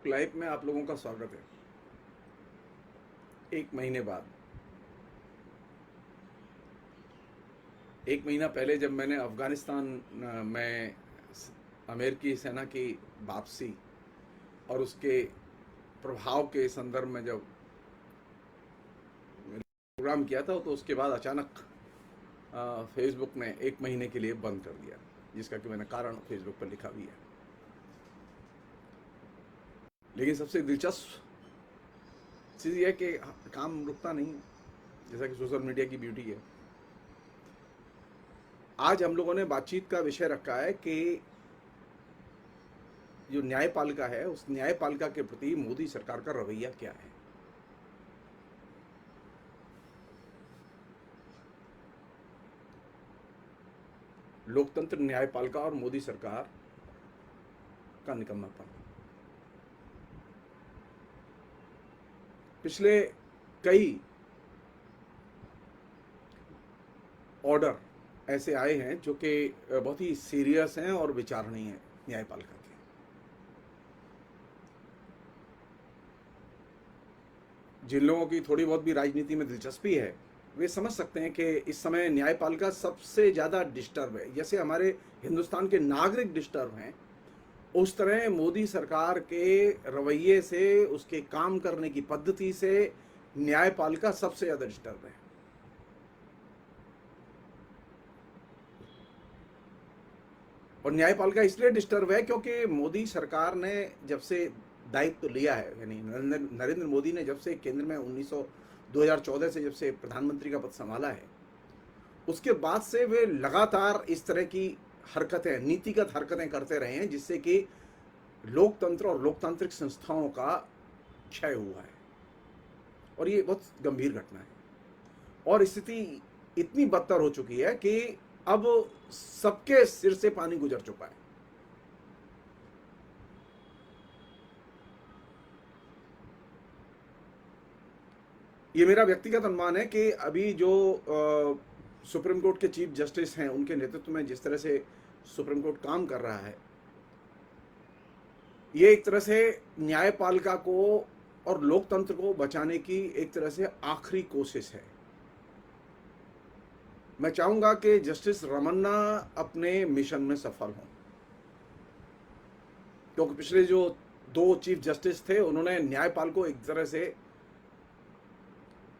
Live में आप लोगों का स्वागत है। एक महीने बाद, एक महीना पहले जब मैंने अफगानिस्तान में अमेरिकी सेना की वापसी और उसके प्रभाव के संदर्भ में जब प्रोग्राम किया था, तो उसके बाद अचानक फेसबुक ने एक महीने के लिए बंद कर दिया, जिसका कि मैंने कारण फेसबुक पर लिखा भी है। लेकिन सबसे दिलचस्प चीज़ यह है कि काम रुकता नहीं, जैसा कि सोशल मीडिया की ब्यूटी है। आज हम लोगों ने बातचीत का विषय रखा है कि जो न्यायपालिका है, उस न्यायपालिका के प्रति मोदी सरकार का रवैया क्या है। लोकतंत्र, न्यायपालिका और मोदी सरकार का निकम्मापन। पिछले कई ऑर्डर ऐसे आए हैं जो कि बहुत ही सीरियस हैं और विचारणीय हैं न्यायपालिका के। जिन लोगों की थोड़ी बहुत भी राजनीति में दिलचस्पी है, वे समझ सकते हैं कि इस समय न्यायपालिका सबसे ज़्यादा डिस्टर्ब है। जैसे हमारे हिंदुस्तान के नागरिक डिस्टर्ब हैं, उस तरह मोदी सरकार के रवैये से, उसके काम करने की पद्धति से न्यायपालिका सबसे ज़्यादा डिस्टर्ब है। और न्यायपालिका इसलिए डिस्टर्ब है क्योंकि मोदी सरकार ने जब से दायित्व लिया है, यानी नरेंद्र मोदी ने जब से केंद्र में 2014 से जब से प्रधानमंत्री का पद संभाला है, उसके बाद से वे लगातार इस तरह की हरकतें, नीतिगत हरकतें करते रहे हैं, जिससे कि लोकतंत्र और लोकतांत्रिक संस्थाओं का क्षय हुआ है। और ये बहुत गंभीर घटना है। और स्थिति इतनी बदतर हो चुकी है कि अब सबके सिर से पानी गुजर चुका है। ये मेरा व्यक्तिगत अनुमान है कि अभी जो सुप्रीम कोर्ट के चीफ जस्टिस हैं, उनके नेतृत्व में जिस तरह से सुप्रीम कोर्ट काम कर रहा है, ये एक तरह से न्यायपालिका को और लोकतंत्र को बचाने की एक तरह से आखिरी कोशिश है। मैं चाहूंगा कि जस्टिस रमन्ना अपने मिशन में सफल हों, क्योंकि पिछले जो 2 चीफ जस्टिस थे, उन्होंने न्यायपाल को एक तरह से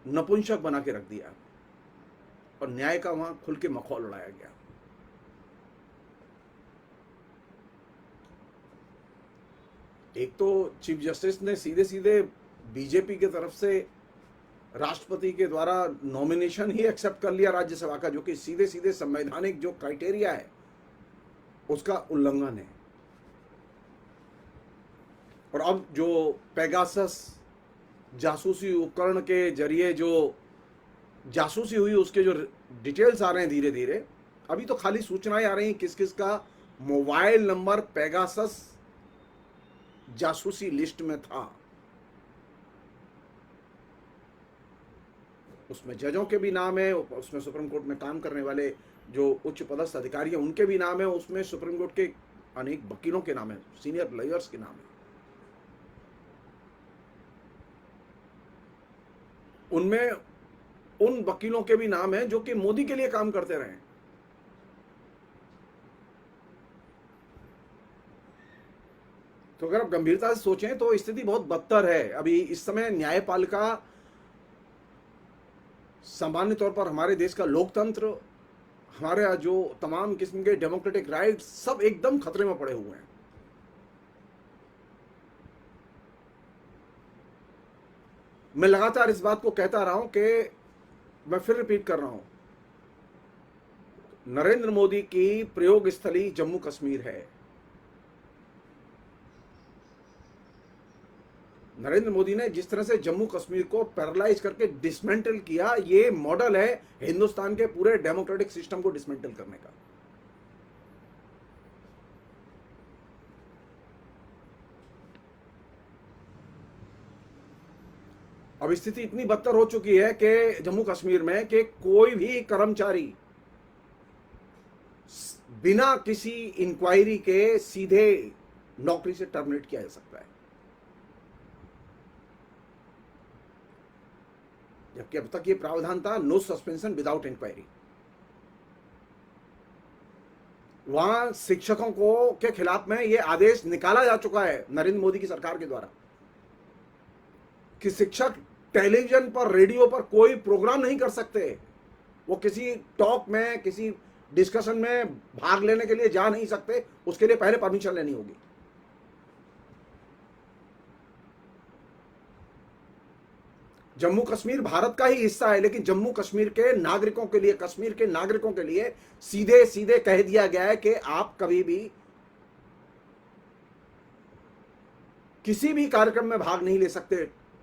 नपुंसक बना के रख दिया और न्याय का वहां खुल के मखौल उड़ाया गया। एक तो चीफ जस्टिस ने सीधे सीधे बीजेपी की तरफ से राष्ट्रपति के द्वारा नॉमिनेशन ही एक्सेप्ट कर लिया राज्यसभा का, जो कि सीधे सीधे संवैधानिक जो क्राइटेरिया है उसका उल्लंघन है। और अब जो पेगासस जासूसी उपकरण के जरिए जो जासूसी हुई, उसके जो डिटेल्स आ रहे हैं धीरे धीरे, अभी तो खाली सूचनाएं आ रही हैं किस किस का मोबाइल नंबर पेगासस जासूसी लिस्ट में था। उसमें जजों के भी नाम है, उसमें सुप्रीम कोर्ट में काम करने वाले जो उच्च पदस्थ अधिकारी हैं उनके भी नाम है, उसमें सुप्रीम कोर्ट के अनेक वकीलों के नाम है, सीनियर लॉयर्स के नाम है। उनमें उन वकीलों के भी नाम है जो कि मोदी के लिए काम करते रहे। तो अगर आप गंभीरता से सोचें तो स्थिति बहुत बदतर है। अभी इस समय न्यायपालिका, सामान्य तौर पर हमारे देश का लोकतंत्र, हमारे जो तमाम किस्म के डेमोक्रेटिक राइट्स, सब एकदम खतरे में पड़े हुए हैं। मैं लगातार इस बात को कहता रहा हूं कि मैं फिर रिपीट कर रहा हूं, नरेंद्र मोदी की प्रयोग स्थली जम्मू कश्मीर है। नरेंद्र मोदी ने जिस तरह से जम्मू कश्मीर को पैरालाइज करके डिसमेंटल किया, ये मॉडल है हिंदुस्तान के पूरे डेमोक्रेटिक सिस्टम को डिसमेंटल करने का। अब स्थिति इतनी बदतर हो चुकी है कि जम्मू कश्मीर में कि कोई भी कर्मचारी बिना किसी इंक्वायरी के सीधे नौकरी से टर्मिनेट किया जा सकता है। जबकि अब तक ये प्रावधान था नो सस्पेंशन विदाउट इंक्वायरी। वहां शिक्षकों को के खिलाफ में ये आदेश निकाला जा चुका है नरेंद्र मोदी की सरकार के द्वारा कि शिक्षक टेलीविजन पर, रेडियो पर कोई प्रोग्राम नहीं कर सकते। वो किसी टॉक में, किसी डिस्कशन में भाग लेने के लिए जा नहीं सकते, उसके लिए पहले परमिशन लेनी होगी। जम्मू कश्मीर भारत का ही हिस्सा है, लेकिन जम्मू कश्मीर के नागरिकों के लिए, कश्मीर के नागरिकों के लिए सीधे सीधे कह दिया गया है कि आप कभी भी किसी भी कार्यक्रम में भाग नहीं ले सकते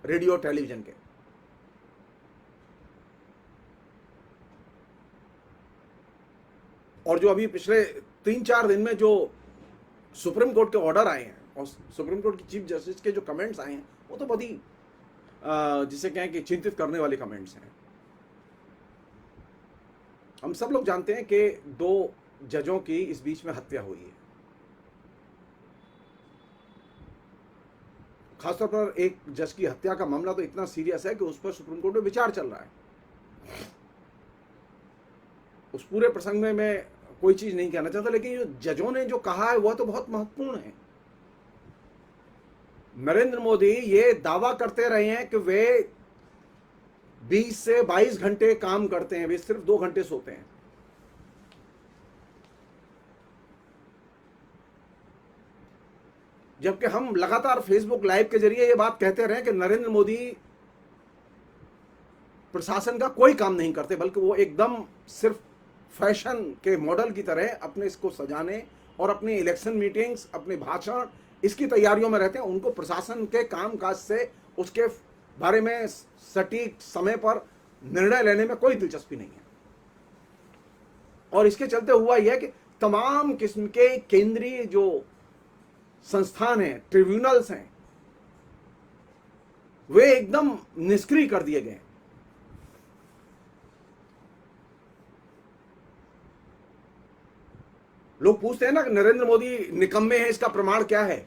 रेडियो टेलीविजन के। और जो अभी पिछले 3-4 दिन में जो सुप्रीम कोर्ट के ऑर्डर आए हैं और सुप्रीम कोर्ट की चीफ जस्टिस के जो कमेंट्स आए हैं, वो तो बहुत ही जिसे कहें कि चिंतित करने वाले कमेंट्स हैं। हम सब लोग जानते हैं कि 2 जजों की इस बीच में हत्या हुई है। खासतौर पर एक जज की हत्या का मामला तो इतना सीरियस है कि उस पर सुप्रीम कोर्ट में विचार चल रहा है। उस पूरे प्रसंग में मैं कोई चीज नहीं कहना चाहता, लेकिन जो जजों ने जो कहा है वह तो बहुत महत्वपूर्ण है। नरेंद्र मोदी ये दावा करते रहे हैं कि वे 20 से 22 घंटे काम करते हैं, वे सिर्फ 2 घंटे सोते हैं। जबकि हम लगातार फेसबुक लाइव के जरिए ये बात कहते रहे कि नरेंद्र मोदी प्रशासन का कोई काम नहीं करते, बल्कि वो एकदम सिर्फ फैशन के मॉडल की तरह अपने इसको सजाने और अपनी इलेक्शन मीटिंग्स, अपने भाषण, इसकी तैयारियों में रहते हैं। उनको प्रशासन के कामकाज से, उसके बारे में सटीक समय पर निर्णय लेने में कोई दिलचस्पी नहीं है। और इसके चलते हुआ यह कि तमाम किस्म के केंद्रीय जो संस्थान हैं, ट्रिब्यूनल्स हैं, वे एकदम निष्क्रिय कर दिए गए। लोग पूछते हैं ना कि नरेंद्र मोदी निकम्मे हैं, इसका प्रमाण क्या है?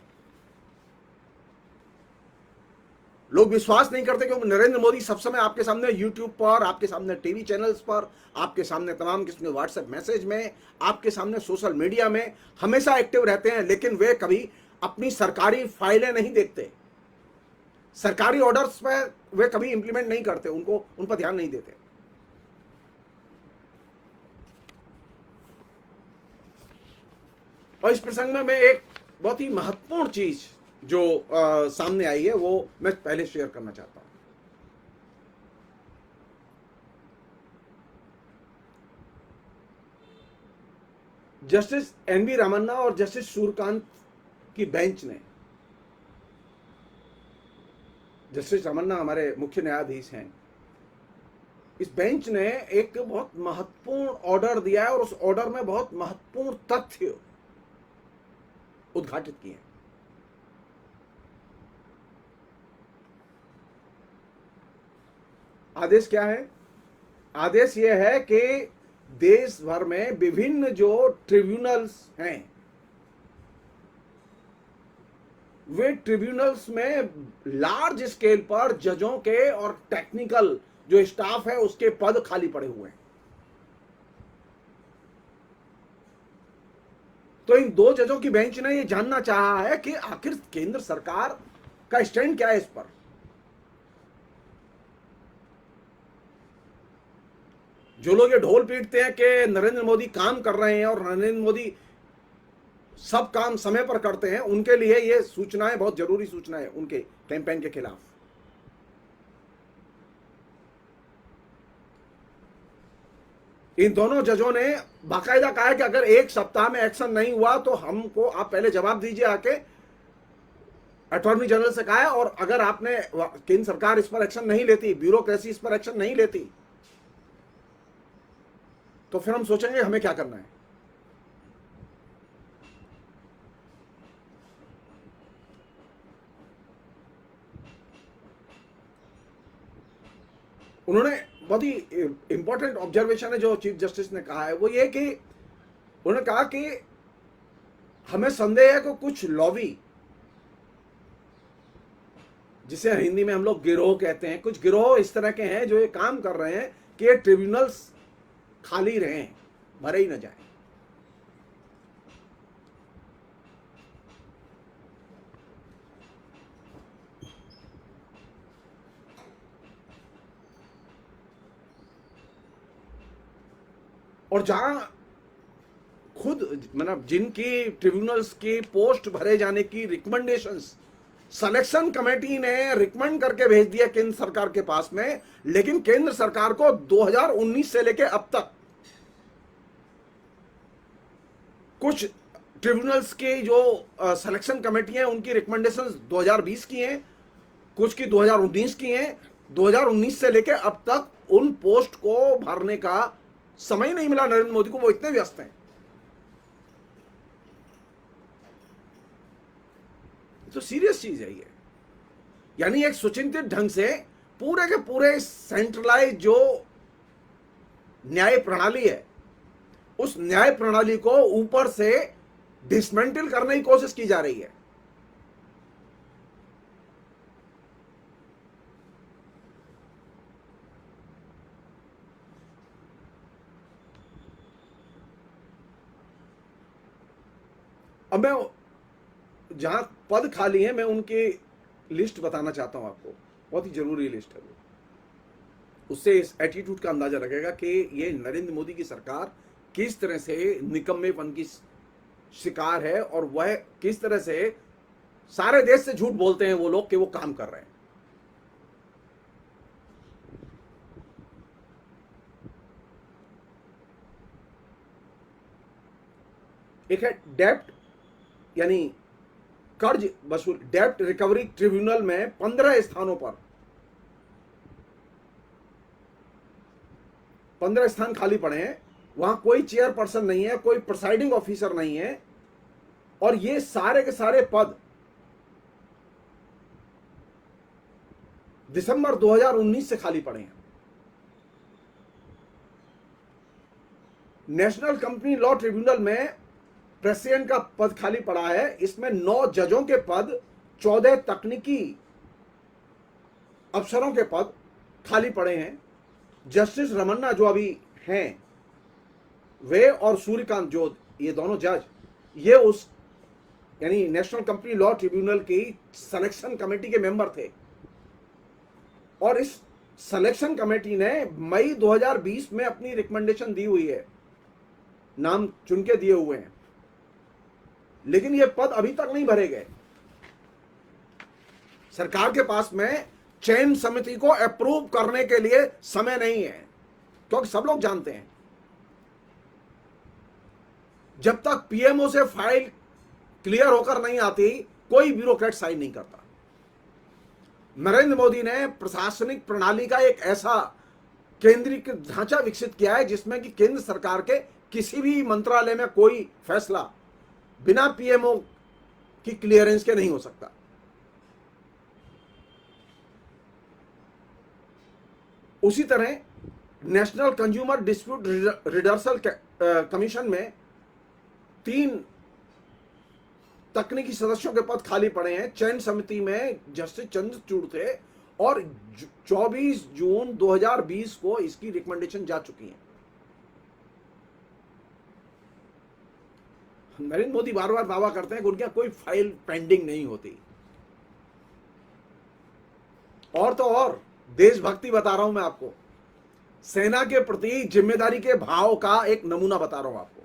लोग विश्वास नहीं करते क्योंकि नरेंद्र मोदी सब समय आपके सामने यूट्यूब पर, आपके सामने टीवी चैनल्स पर, आपके सामने तमाम किस्म के व्हाट्सएप मैसेज में, आपके सामने सोशल मीडिया में हमेशा एक्टिव रहते हैं, लेकिन वे कभी अपनी सरकारी फाइलें नहीं देखते, सरकारी ऑर्डर्स पर वे कभी इंप्लीमेंट नहीं करते, उन पर ध्यान नहीं देते। और इस प्रसंग में मैं एक बहुत ही महत्वपूर्ण चीज जो सामने आई है वो मैं पहले शेयर करना चाहता हूं। Justice NV. रामन्ना और जस्टिस सूर्यकांत की बेंच ने, जस्टिस रामन्ना हमारे मुख्य न्यायाधीश हैं, इस बेंच ने एक बहुत महत्वपूर्ण ऑर्डर दिया है और उस ऑर्डर में बहुत महत्वपूर्ण तथ्य उद्घाटित किए। आदेश क्या है? आदेश यह है कि देश भर में विभिन्न जो ट्रिब्यूनल्स हैं, वे ट्रिब्यूनल्स में लार्ज स्केल पर जजों के और टेक्निकल जो स्टाफ है उसके पद खाली पड़े हुए हैं। तो इन 2 जजों की बेंच ने यह जानना चाहा है कि आखिर केंद्र सरकार का स्टैंड क्या है इस पर। जो लोग ये ढोल पीटते हैं कि नरेंद्र मोदी काम कर रहे हैं और नरेंद्र मोदी सब काम समय पर करते हैं, उनके लिए ये सूचनाएं बहुत जरूरी सूचनाएं उनके कैंपेन के खिलाफ। इन दोनों जजों ने बाकायदा कहा है कि अगर 1 सप्ताह में एक्शन नहीं हुआ तो हमको आप पहले जवाब दीजिए आके, अटॉर्नी जनरल से कहा है। और अगर आपने, केंद्र सरकार इस पर एक्शन नहीं लेती, ब्यूरोक्रेसी इस पर एक्शन नहीं लेती, तो फिर हम सोचेंगे हमें क्या करना है। उन्होंने बहुत ही इंपॉर्टेंट ऑब्जर्वेशन है जो चीफ जस्टिस ने कहा है, वो ये कि उन्होंने कहा कि हमें संदेह है कि कुछ लॉबी जिसे हिंदी में हम लोग गिरोह कहते हैं, कुछ गिरोह इस तरह के हैं जो ये काम कर रहे हैं कि ये ट्रिब्यूनल्स खाली रहें, भरे ही न जाए। और जहां खुद मतलब जिनकी ट्रिब्यूनल्स की पोस्ट भरे जाने की रिकमेंडेशंस सिलेक्शन कमेटी ने रिकमेंड करके भेज दिया केंद्र सरकार के पास में, लेकिन केंद्र सरकार को 2019 से लेके अब तक कुछ ट्रिब्यूनल्स की जो सिलेक्शन कमेटी है उनकी रिकमेंडेशंस 2020 की हैं, कुछ की 2019 की हैं। 2019 से लेके अब तक उन पोस्ट को भरने का समय नहीं मिला नरेंद्र मोदी को, वो इतने व्यस्त हैं। तो सीरियस चीज है ये, यानी एक सुचिंतित ढंग से पूरे के पूरे सेंट्रलाइज जो न्याय प्रणाली है उस न्याय प्रणाली को ऊपर से डिसमेंटल करने की कोशिश की जा रही है। अब मैं जहां पद खाली है मैं उनकी लिस्ट बताना चाहता हूं आपको, बहुत ही जरूरी लिस्ट है वो। उससे इस एटीट्यूड का अंदाजा लगेगा कि ये नरेंद्र मोदी की सरकार किस तरह से निकम्मेपन की शिकार है और वह किस तरह से सारे देश से झूठ बोलते हैं वो लोग कि वो काम कर रहे हैं। एक है डेप्ट यानी कर्ज वसूल, डेप्ट रिकवरी ट्रिब्यूनल में 15 स्थानों पर 15 स्थान खाली पड़े हैं। वहां कोई चेयरपर्सन नहीं है, कोई प्रिसाइडिंग ऑफिसर नहीं है, और ये सारे के सारे पद दिसंबर 2019 से खाली पड़े हैं। नेशनल कंपनी लॉ ट्रिब्यूनल में प्रेसिडेंट का पद खाली पड़ा है, इसमें 9 जजों के पद, 14 तकनीकी अफसरों के पद खाली पड़े हैं। जस्टिस रमन्ना जो अभी हैं वे और सूर्यकांत जो ये दोनों जज ये उस यानी नेशनल कंपनी लॉ ट्रिब्यूनल की सिलेक्शन कमेटी के मेंबर थे, और इस सिलेक्शन कमेटी ने मई 2020 में अपनी रिकमेंडेशन दी हुई है, नाम चुन के दिए हुए हैं, लेकिन ये पद अभी तक नहीं भरे गए। सरकार के पास में चयन समिति को अप्रूव करने के लिए समय नहीं है, क्योंकि सब लोग जानते हैं जब तक पीएमओ से फाइल क्लियर होकर नहीं आती कोई ब्यूरोक्रेट साइन नहीं करता। नरेंद्र मोदी ने प्रशासनिक प्रणाली का एक ऐसा केंद्रीकृत ढांचा विकसित किया है जिसमें कि केंद्र सरकार के किसी भी मंत्रालय में कोई फैसला बिना पीएमओ की क्लियरेंस के नहीं हो सकता। उसी तरह national consumer dispute redressal commission में 3 तकनीकी सदस्यों के पद खाली पड़े हैं। चयन समिति में जस्टिस चंद्रचूड़ थे और 24 जून 2020 को इसकी रिकमेंडेशन जा चुकी है। नरेंद्र मोदी बार बार दावा करते हैं कि उनके कोई फाइल पेंडिंग नहीं होती, और तो और देशभक्ति बता रहा हूं मैं आपको, सेना के प्रति जिम्मेदारी के भाव का एक नमूना बता रहा हूं आपको।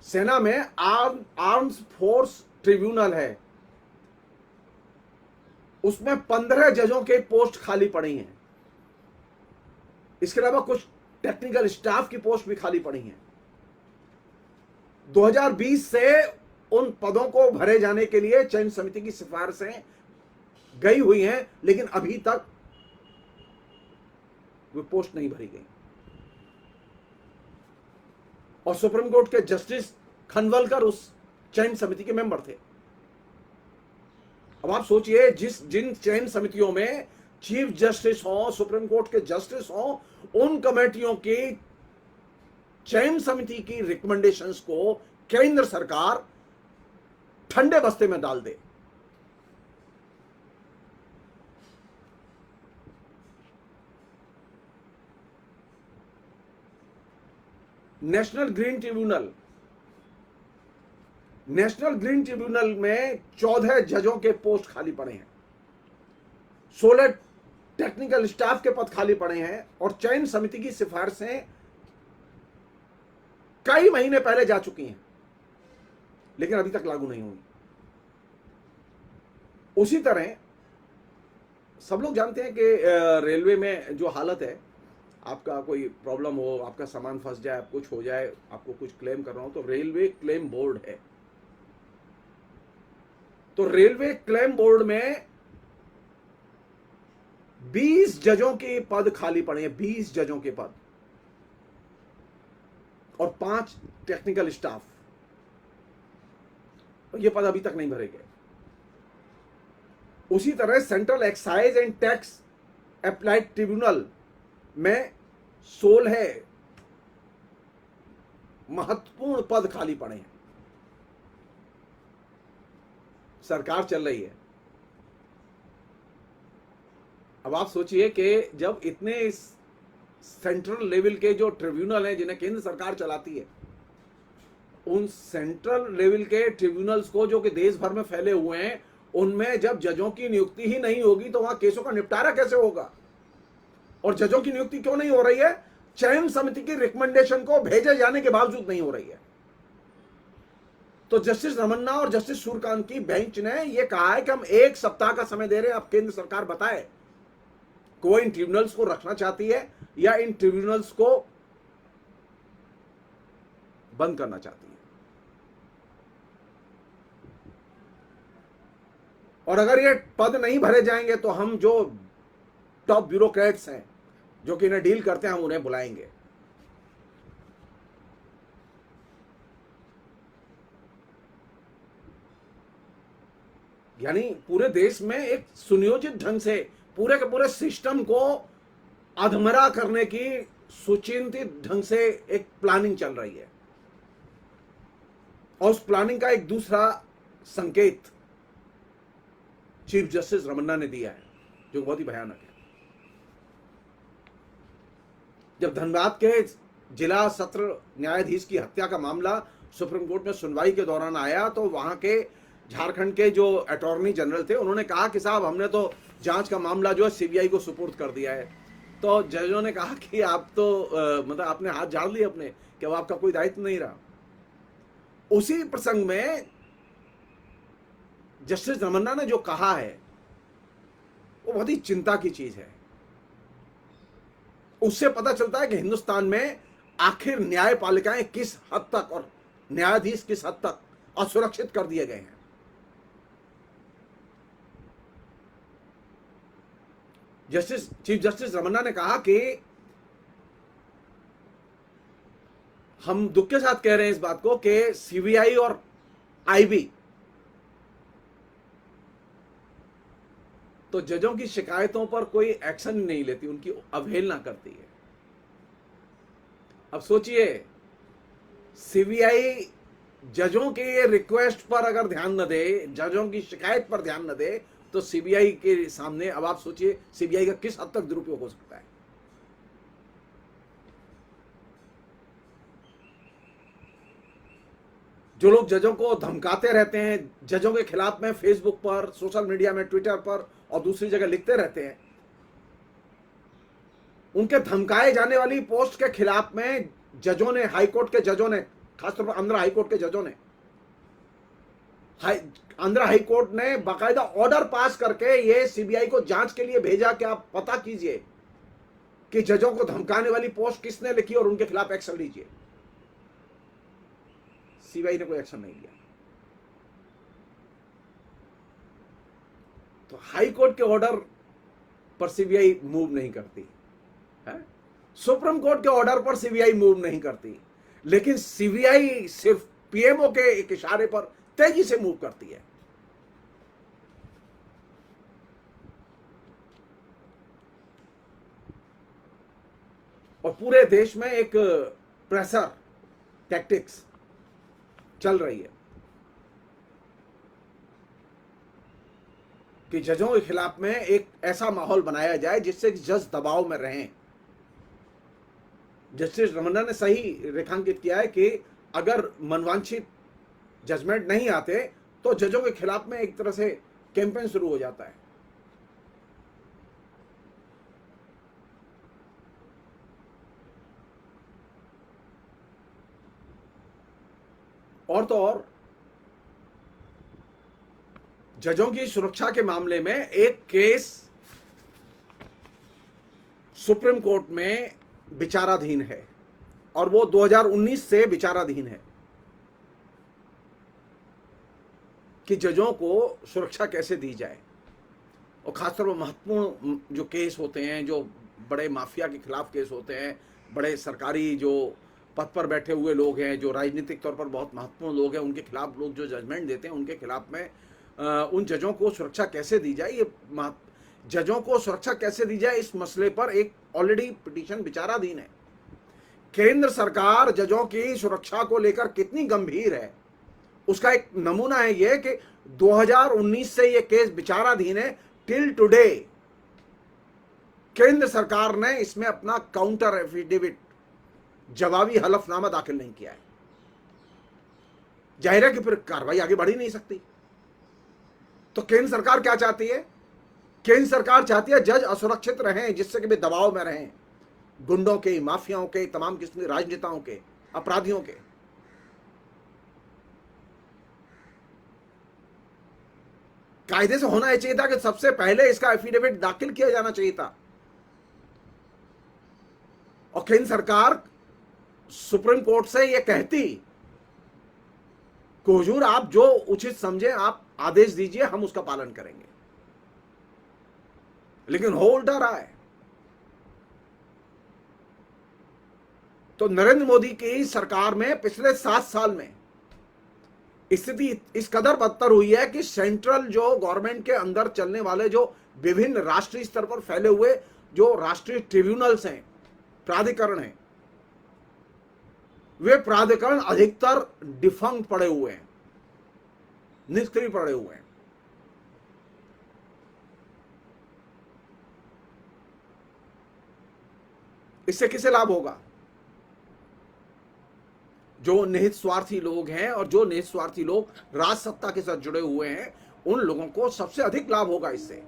सेना में आर्म्स फोर्स ट्रिब्यूनल है, उसमें 15 जजों के पोस्ट खाली पड़ी हैं। इसके अलावा कुछ टेक्निकल स्टाफ की पोस्ट भी खाली पड़ी हैं। 2020 से उन पदों को भरे जाने के लिए चयन समिति की सिफारिशें गई हुई हैं, लेकिन अभी तक वो पोस्ट नहीं भरी गई। और सुप्रीम कोर्ट के जस्टिस खनवलकर उस चयन समिति के मेंबर थे। अब आप सोचिए, जिन चयन समितियों में चीफ जस्टिस हो, सुप्रीम कोर्ट के जस्टिस हो, उन कमेटियों की चयन समिति की रिकमेंडेशंस को केंद्र सरकार ठंडे बस्ते में डाल दे। नेशनल ग्रीन ट्रिब्यूनल में 14 जजों के पोस्ट खाली पड़े हैं, 16 टेक्निकल स्टाफ के पद खाली पड़े हैं और चयन समिति की सिफारिशें कई महीने पहले जा चुकी हैं, लेकिन अभी तक लागू नहीं हुई। उसी तरह सब लोग जानते हैं कि रेलवे में जो हालत है, आपका कोई प्रॉब्लम हो, आपका सामान फंस जाए, कुछ हो जाए, आपको कुछ क्लेम करना हो, तो रेलवे क्लेम बोर्ड है। तो रेलवे क्लेम बोर्ड में 20 जजों के पद खाली पड़े हैं, 20 जजों के पद और 5 टेक्निकल स्टाफ। ये पद अभी तक नहीं भरे गए। उसी तरह central excise and tax applied tribunal में 16 महत्वपूर्ण पद खाली पड़े हैं। सरकार चल रही है। अब आप सोचिए कि जब इतने सेंट्रल लेवल के जो ट्रिब्यूनल हैं जिन्हें केंद्र सरकार चलाती है, उन सेंट्रल लेवल के ट्रिब्यूनल्स को जो कि देश भर में फैले हुए हैं, उनमें जब जजों की नियुक्ति ही नहीं होगी तो वहां केसों का निपटारा कैसे होगा? और जजों की नियुक्ति क्यों नहीं हो रही है? चयन समिति की रिकमेंडेशन को भेजे जाने के बावजूद नहीं हो रही है। तो जस्टिस रमन्ना और जस्टिस सूर्यकांत की बेंच ने यह कहा है कि हम 1 सप्ताह का समय दे रहे हैं, अब केंद्र सरकार बताए कि वो इन ट्रिब्यूनल्स को रखना चाहती है या इन ट्रिब्यूनल्स को बंद करना चाहती है। और अगर ये पद नहीं भरे जाएंगे तो हम जो टॉप ब्यूरोक्रेट्स हैं जो कि इन्हें डील करते हैं, हम उन्हें बुलाएंगे। यानी पूरे देश में एक सुनियोजित ढंग से पूरे के पूरे सिस्टम को अधमरा करने की सुचिंतित ढंग से एक प्लानिंग चल रही है। और उस प्लानिंग का एक दूसरा संकेत चीफ जस्टिस रमन्ना ने दिया है, जो बहुत ही भयानक है। जब धनबाद के जिला सत्र न्यायाधीश की हत्या का मामला सुप्रीम कोर्ट में सुनवाई के दौरान आया, तो वहां के झारखंड के जो अटॉर्नी जनरल थे, उन्होंने कहा कि साहब हमने तो जांच का मामला जो है सीबीआई को सुपुर्द कर दिया है। तो जजों ने कहा कि आप तो मतलब आपने हाथ झाड़ लिए अपने, कि अब आपका कोई दायित्व नहीं रहा। उसी प्रसंग में जस्टिस रमन्ना ने जो कहा है वो बहुत ही चिंता की चीज है। उससे पता चलता है कि हिंदुस्तान में आखिर न्यायपालिकाएं किस हद तक और न्यायाधीश किस हद तक असुरक्षित कर दिए गए हैं। चीफ जस्टिस रमन्ना ने कहा कि हम दुख के साथ कह रहे हैं इस बात को कि सीबीआई और आईबी तो जजों की शिकायतों पर कोई एक्शन नहीं लेती, उनकी अवहेलना करती है। अब सोचिए, सीबीआई जजों के रिक्वेस्ट पर अगर ध्यान न दे, जजों की शिकायत पर ध्यान न दे, तो सीबीआई के सामने अब आप सोचिए सीबीआई का किस हद तक दुरुपयोग हो सकता है। जो लोग जजों को धमकाते रहते हैं, जजों के खिलाफ में फेसबुक पर, सोशल मीडिया में, ट्विटर पर और दूसरी जगह लिखते रहते हैं, उनके धमकाए जाने वाली पोस्ट के खिलाफ में जजों ने, हाईकोर्ट के जजों ने, खासतौर पर आंध्र हाईकोर्ट के जजों ने, आंध्र हाईकोर्ट ने बाकायदा ऑर्डर पास करके ये सीबीआई को जांच के लिए भेजा कि आप पता कीजिए कि जजों को धमकाने वाली पोस्ट किसने लिखी और उनके खिलाफ एक्शन लीजिए। सीबीआई ने कोई एक्शन नहीं लिया। तो हाई कोर्ट के ऑर्डर पर सीबीआई मूव नहीं करती है, सुप्रीम कोर्ट के ऑर्डर पर सीबीआई मूव नहीं करती, लेकिन सीबीआई सिर्फ पीएमओ के एक इशारे पर तेजी से मूव करती है। और पूरे देश में एक प्रेशर टैक्टिक्स चल रही है। कि जजों के खिलाफ में एक ऐसा माहौल बनाया जाए जिससे जज दबाव में रहें। जस्टिस रमन्ना ने सही रेखांकित किया है कि अगर मनवांछित जजमेंट नहीं आते तो जजों के खिलाफ में एक तरह से कैंपेन शुरू हो जाता है। और तो और जजों की सुरक्षा के मामले में एक केस सुप्रीम कोर्ट में विचाराधीन है और वो 2019 से विचाराधीन है कि जजों को सुरक्षा कैसे दी जाए। और खासतौर पर महत्वपूर्ण जो केस होते हैं, जो बड़े माफिया के खिलाफ केस होते हैं, बड़े सरकारी जो पद पर बैठे हुए लोग हैं, जो राजनीतिक तौर पर बहुत महत्वपूर्ण लोग हैं, उनके खिलाफ लोग जो जजमेंट देते हैं, उनके खिलाफ में उन जजों को सुरक्षा कैसे दी जाए, ये जजों को सुरक्षा कैसे दी जाए, इस मसले पर एक ऑलरेडी पिटीशन विचाराधीन है। केंद्र सरकार जजों की सुरक्षा को लेकर कितनी गंभीर है उसका एक नमूना है यह कि 2019 से यह केस विचाराधीन है। टिल टुडे केंद्र सरकार ने इसमें अपना काउंटर एफिडेविट, जवाबी हलफनामा दाखिल नहीं किया है। जाहिर है कि फिर कार्रवाई आगे बढ़ ही नहीं सकती। तो केंद्र सरकार क्या चाहती है? केंद्र सरकार चाहती है जज असुरक्षित रहें, जिससे कि वे दबाव में रहें, गुंडों के, माफियाओं के, तमाम किस्म के राजनेताओं के, अपराधियों के। कायदे से होना यह चाहिए था कि सबसे पहले इसका एफिडेविट दाखिल किया जाना चाहिए था। और केंद्र सरकार सुप्रीम कोर्ट से यह कहती कि हुजूर आप जो उचित समझे आप आदेश दीजिए, हम उसका पालन करेंगे। लेकिन हो उल्टा रहा है। तो नरेंद्र मोदी की सरकार में पिछले 7 साल में स्थिति इस कदर बदतर हुई है कि सेंट्रल जो गवर्नमेंट के अंदर चलने वाले जो विभिन्न राष्ट्रीय स्तर पर फैले हुए जो राष्ट्रीय ट्रिब्यूनल्स हैं, प्राधिकरण हैं, वे प्राधिकरण अधिकतर डिफंक्ट पड़े हुए हैं, निष्क्रिय पड़े हुए हैं। इससे किसे लाभ होगा? जो निहित स्वार्थी लोग हैं और जो निहित स्वार्थी लोग राज सत्ता के साथ जुड़े हुए हैं, उन लोगों को सबसे अधिक लाभ होगा इससे।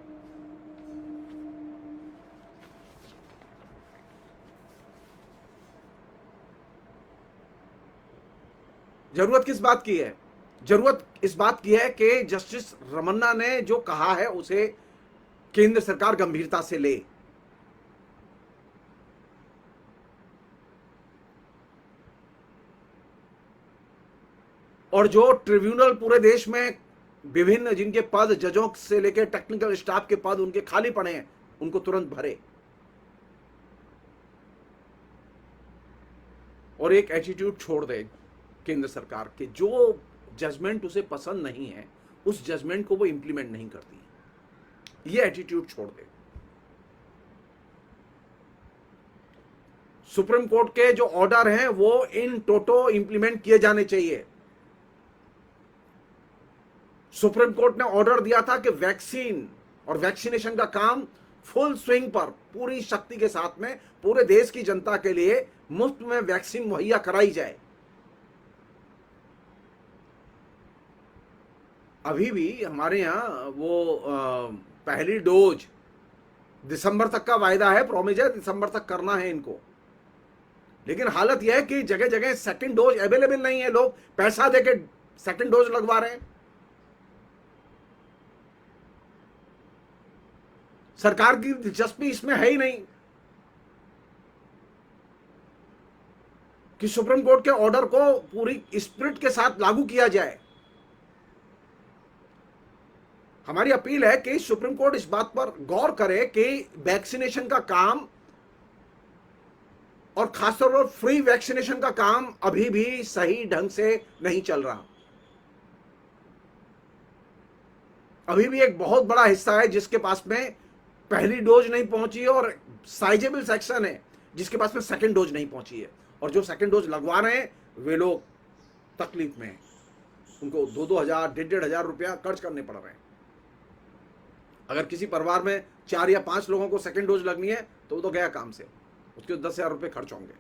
जरूरत किस बात की है? जरूरत इस बात की है कि जस्टिस रमन्ना ने जो कहा है उसे केंद्र सरकार गंभीरता से ले। और जो ट्रिब्यूनल पूरे देश में विभिन्न जिनके पद, जजों से लेकर टेक्निकल स्टाफ के पद उनके खाली पड़े हैं, उनको तुरंत भरे। और एक एटीट्यूड छोड़ दे केंद्र सरकार के, जो जजमेंट उसे पसंद नहीं है उस जजमेंट को वो इंप्लीमेंट नहीं करती। ये एटीट्यूड छोड़ दे। सुप्रीम कोर्ट के जो ऑर्डर हैं वो इन टोटो इंप्लीमेंट किए जाने चाहिए। सुप्रीम कोर्ट ने ऑर्डर दिया था कि वैक्सीन और वैक्सीनेशन का काम फुल स्विंग पर पूरी शक्ति के साथ में पूरे देश की जनता के लिए मुफ्त में वैक्सीन मुहैया कराई जाए। अभी भी हमारे यहां वो पहली डोज दिसंबर तक का वायदा है, प्रॉमिस है, दिसंबर तक करना है इनको। लेकिन हालत यह है कि जगह जगह सेकंड डोज अवेलेबल नहीं है, लोग पैसा देके सेकंड डोज लगवा रहे हैं। सरकार की दिलचस्पी इसमें है ही नहीं कि सुप्रीम कोर्ट के ऑर्डर को पूरी स्पिरिट के साथ लागू किया जाए। हमारी अपील है कि सुप्रीम कोर्ट इस बात पर गौर करे कि वैक्सीनेशन का काम और खासतौर पर फ्री वैक्सीनेशन का काम अभी भी सही ढंग से नहीं चल रहा। अभी भी एक बहुत बड़ा हिस्सा है जिसके पास में पहली डोज नहीं पहुंची है और साइजेबल सेक्शन है जिसके पास में सेकंड डोज नहीं पहुंची है। और जो सेकंड डोज लगवा रहे हैं वे लोग तकलीफ में हैं, उनको 2-2 हजार 1,500 रुपया खर्च करने पड़ रहे हैं। अगर किसी परिवार में 4 या 5 लोगों को सेकेंड डोज लगनी है तो वो तो गया काम से, उसके 10,000 रुपये खर्च होंगे।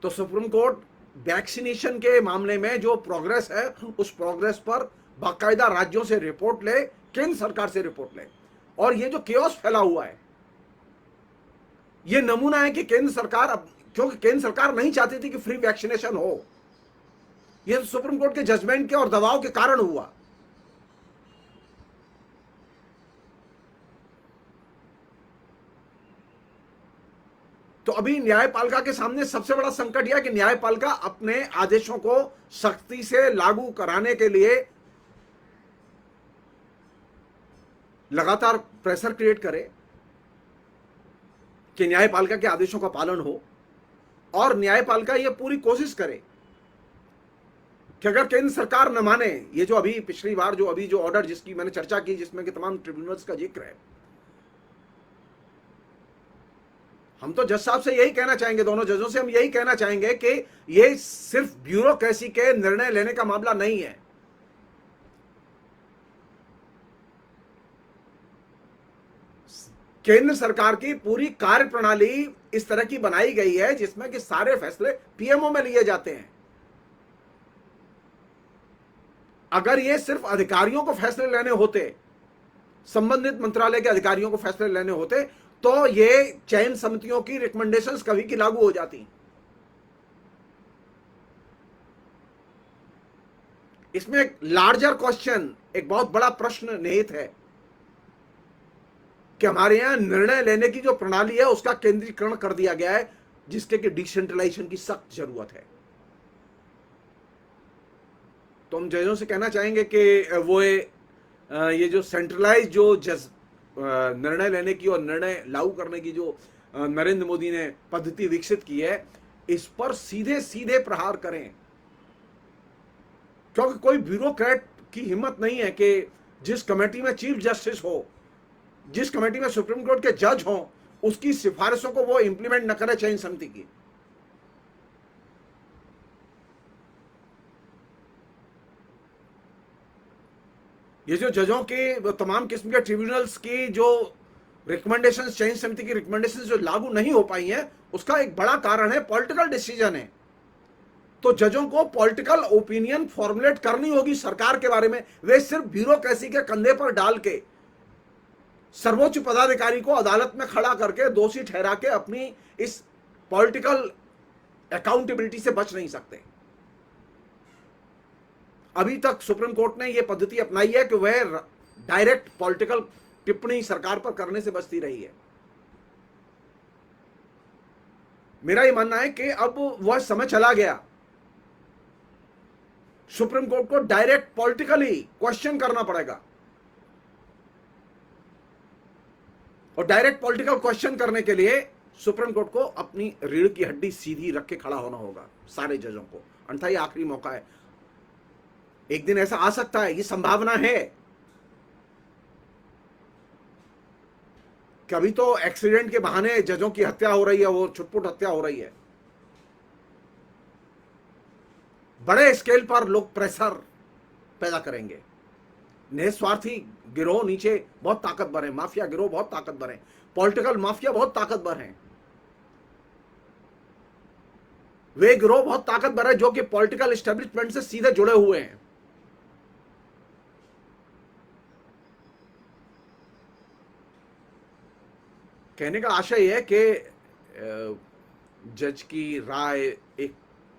तो सुप्रीम कोर्ट वैक्सीनेशन के मामले में जो प्रोग्रेस है उस प्रोग्रेस पर बाकायदा राज्यों से रिपोर्ट ले, केंद्र सरकार से रिपोर्ट ले। और ये जो केओस फैला हुआ है ये नमूना है कि केंद्र सरकार, अब क्योंकि केंद्र सरकार नहीं चाहती थी कि फ्री वैक्सीनेशन हो, ये तो सुप्रीम कोर्ट के जजमेंट के और दबाव के कारण हुआ। तो अभी न्यायपालिका के सामने सबसे बड़ा संकट यह है कि न्यायपालिका अपने आदेशों को सख्ती से लागू कराने के लिए लगातार प्रेशर क्रिएट करे कि न्यायपालिका के आदेशों का पालन हो, और न्यायपालिका यह पूरी कोशिश करे कि अगर केंद्र सरकार न माने, ये जो अभी पिछली बार जो अभी जो ऑर्डर जिसकी मैंने चर्चा की जिसमें कि तमाम ट्रिब्यूनल्स का जिक्र है, हम तो जज साहब से यही कहना चाहेंगे, दोनों जजों से हम यही कहना चाहेंगे कि ये सिर्फ ब्यूरोक्रेसी के निर्णय लेने का मामला नहीं है। केंद्र सरकार की पूरी कार्यप्रणाली इस तरह की बनाई गई है जिसमें कि सारे फैसले पीएमओ में लिए जाते हैं। अगर ये सिर्फ अधिकारियों को फैसले लेने होते, संबंधित मंत्रालय के अधिकारियों को फैसले लेने होते, तो ये चयन समितियों की रिकमेंडेशंस कभी की लागू हो जाती। इसमें एक लार्जर क्वेश्चन, एक बहुत बड़ा प्रश्न निहित है कि हमारे यहां निर्णय लेने की जो प्रणाली है उसका केंद्रीकरण कर दिया गया है, जिसके कि डिसेंट्रलाइजेशन की सख्त जरूरत है। तो हम जजों से कहना चाहेंगे कि वो ये जो सेंट्रलाइज जो निर्णय लेने की और निर्णय लागू करने की जो नरेंद्र मोदी ने पद्धति विकसित की है, इस पर सीधे सीधे प्रहार करें, क्योंकि कोई ब्यूरोक्रेट की हिम्मत नहीं है कि जिस कमेटी में चीफ जस्टिस हो, जिस कमेटी में सुप्रीम कोर्ट के जज हों, उसकी सिफारिशों को वो इंप्लीमेंट न करे चयन समिति की। ये जो जजों के तमाम किस्म के ट्रिब्यूनल्स की जो रिकमेंडेशंस, चयन समिति की रिकमेंडेशंस जो लागू नहीं हो पाई हैं, उसका एक बड़ा कारण है पॉलिटिकल डिसीजन है। तो जजों को पॉलिटिकल ओपिनियन फॉर्मुलेट करनी होगी सरकार के बारे में। वे सिर्फ ब्यूरोक्रेसी के कंधे पर डाल के सर्वोच्च पदाधिकारी को अदालत में खड़ा करके दोषी ठहरा के अपनी इस पॉलिटिकल अकाउंटेबिलिटी से बच नहीं सकते। अभी तक सुप्रीम कोर्ट ने यह पद्धति अपनाई है कि वह डायरेक्ट पॉलिटिकल टिप्पणी सरकार पर करने से बचती रही है। मेरा यह मानना है कि अब वह समय चला गया सुप्रीम कोर्ट को डायरेक्ट पॉलिटिकली क्वेश्चन करना पड़ेगा, और डायरेक्ट पॉलिटिकल क्वेश्चन करने के लिए सुप्रीम कोर्ट को अपनी रीढ़ की हड्डी सीधी रख के खड़ा होना होगा सारे जजों को, अन्यथा ये आखिरी मौका है। एक दिन ऐसा आ सकता है, ये संभावना है। कभी तो एक्सीडेंट के बहाने जजों की हत्या हो रही है, वो छुटपुट हत्या हो रही है। बड़े स्केल पर लोग प्रेशर पैदा करेंगे। निस्वार्थी गिरोह नीचे बहुत ताकतवर है, माफिया गिरोह बहुत ताकतवर है, पॉलिटिकल माफिया बहुत ताकतवर हैं। वे गिरोह बहुत ताकतवर है जो कि पॉलिटिकल एस्टेब्लिशमेंट से सीधे जुड़े हुए हैं। कहने का आशय है कि जज की राय एक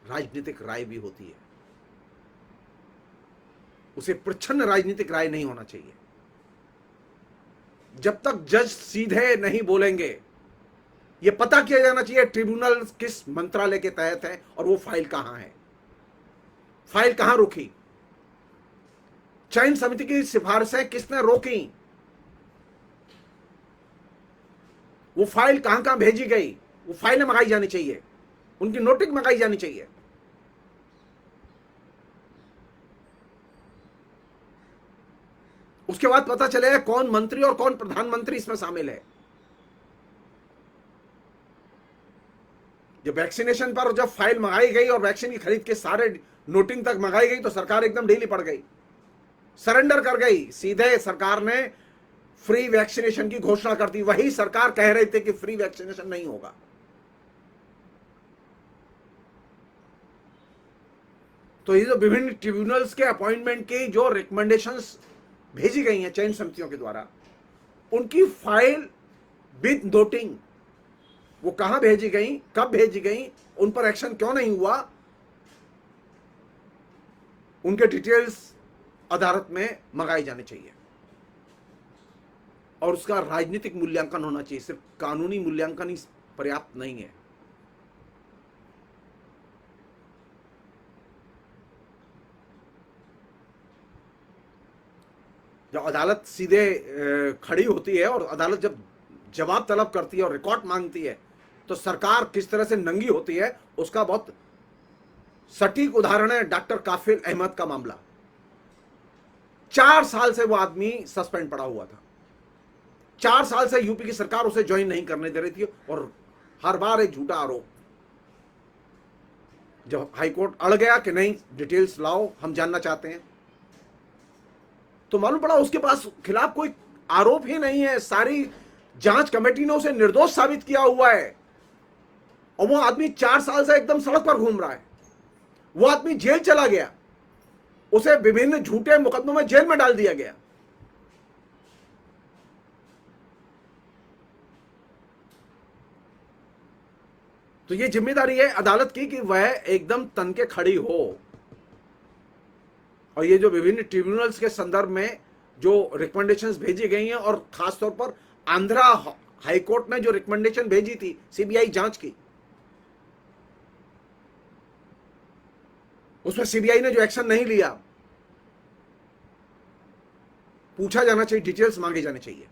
राजनीतिक राय भी होती है, उसे प्रच्छन्न राजनीतिक राय नहीं होना चाहिए। जब तक जज सीधे नहीं बोलेंगे, यह पता किया जाना चाहिए ट्रिब्यूनल किस मंत्रालय के तहत है और वो फाइल कहां है, फाइल कहां रुकी, चयन समिति की सिफारिशें किसने रोकी, वो फाइल कहां कहां भेजी गई, वो फाइलें मंगाई जानी चाहिए, उनकी नोटिस मंगाई जानी चाहिए। उसके बाद पता चलेगा कौन मंत्री और कौन प्रधानमंत्री इसमें शामिल है। जब वैक्सीनेशन पर जब फाइल मंगाई गई और वैक्सीन की खरीद के सारे नोटिंग तक मंगाई गई तो सरकार एकदम ढीली पड़ गई। सरेंडर कर गई, सीधे सरकार ने फ्री वैक्सीनेशन की घोषणा कर दी। वही सरकार कह रही थी कि फ्री वैक्सीनेशन नहीं होगा। तो ये जो विभिन्न ट्रिब्यूनल्स के अपॉइंटमेंट की जो रिकमेंडेशंस भेजी गई हैं चयन समितियों के द्वारा, उनकी फाइल विद नोटिंग, वो कहां भेजी गई, कब भेजी गई, उन पर एक्शन क्यों नहीं हुआ, उनके डिटेल्स अदालत में मंगाई जानी चाहिए। और उसका राजनीतिक मूल्यांकन होना चाहिए, सिर्फ कानूनी मूल्यांकन ही पर्याप्त नहीं है। जब अदालत सीधे खड़ी होती है और अदालत जब जवाब तलब करती है और रिकॉर्ड मांगती है, तो सरकार किस तरह से नंगी होती है, उसका बहुत सटीक उदाहरण है डॉक्टर काफिल अहमद का मामला। 4 साल से वो आदमी सस्पेंड पड़ा हुआ था। 4 साल से यूपी की सरकार उसे ज्वाइन नहीं करने दे रही थी, और हर बार एक झूठा आरोप। जब हाईकोर्ट अड़ गया कि नहीं, डिटेल्स लाओ, हम जानना चाहते हैं, तो मालूम पड़ा उसके पास खिलाफ कोई आरोप ही नहीं है। सारी जांच कमेटी ने उसे निर्दोष साबित किया हुआ है, और वो आदमी 4 साल से एकदम सड़क पर घूम रहा है। वो आदमी जेल चला गया, उसे विभिन्न झूठे मुकदमों में जेल में डाल दिया गया। तो ये जिम्मेदारी है अदालत की कि वह एकदम तन के खड़ी हो। और ये जो विभिन्न ट्रिब्यूनल्स के संदर्भ में जो रिकमेंडेशंस भेजी गई हैं, और खासतौर पर आंध्रा हाईकोर्ट ने जो रिकमेंडेशन भेजी थी सीबीआई जांच की, उसमें सीबीआई ने जो एक्शन नहीं लिया, पूछा जाना चाहिए, डिटेल्स मांगे जाने चाहिए।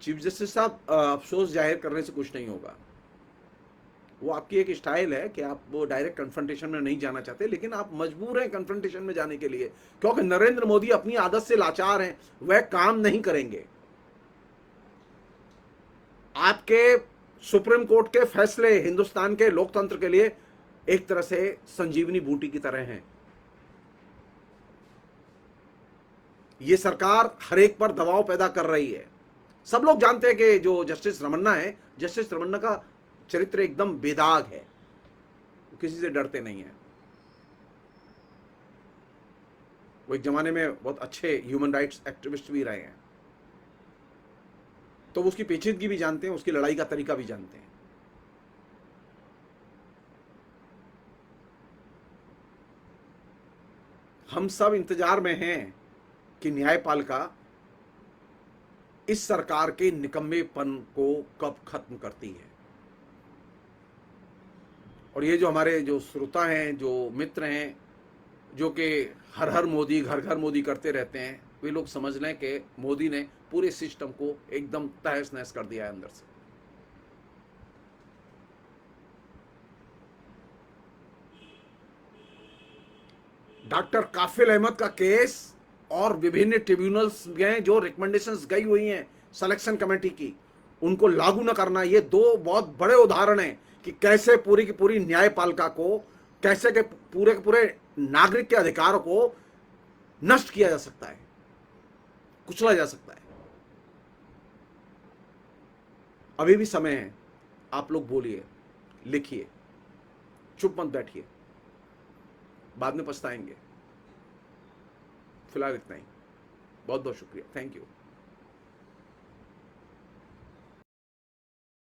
चीफ जस्टिस साहब, अफसोस जाहिर करने से कुछ नहीं होगा। वो आपकी एक स्टाइल है कि आप वो डायरेक्ट कन्फ्रंटेशन में नहीं जाना चाहते, लेकिन आप मजबूर हैं कन्फ्रंटेशन में जाने के लिए, क्योंकि नरेंद्र मोदी अपनी आदत से लाचार हैं, वह काम नहीं करेंगे। आपके सुप्रीम कोर्ट के फैसले हिंदुस्तान के लोकतंत्र के लिए एक तरह से संजीवनी बूटी की तरह हैं। ये सरकार हर एक पर दबाव पैदा कर रही है। सब लोग जानते हैं कि जो जस्टिस रमन्ना है, जस्टिस रमन्ना का चरित्र एकदम बेदाग है, वो किसी से डरते नहीं है। वो एक जमाने में बहुत अच्छे ह्यूमन राइट्स एक्टिविस्ट भी रहे हैं, तो वो उसकी पेचीदगी भी जानते हैं, उसकी लड़ाई का तरीका भी जानते हैं। हम सब इंतजार में हैं कि न्यायपालिका इस सरकार के निकम्मेपन को कब खत्म करती है। और ये जो हमारे जो श्रोता हैं, जो मित्र हैं, जो कि हर हर मोदी, घर घर मोदी करते रहते हैं, वे लोग समझ लें कि मोदी ने पूरे सिस्टम को एकदम तहस नहस कर दिया है अंदर से। डॉक्टर काफिल अहमद का केस और विभिन्न ट्रिब्यूनल्स में जो रिकमेंडेशंस गई हुई हैं सिलेक्शन कमेटी की, उनको लागू न करना, ये 2 बहुत बड़े उदाहरण हैं कि कैसे पूरी की पूरी न्यायपालिका को, कैसे के पूरे नागरिक के अधिकारों को नष्ट किया जा सकता है, कुचला जा सकता है। अभी भी समय है, आप लोग बोलिए, लिखिए, चुप मत बैठिए, बाद में पछताएंगे। फिलहाल इतना ही। बहुत बहुत शुक्रिया, थैंक यू।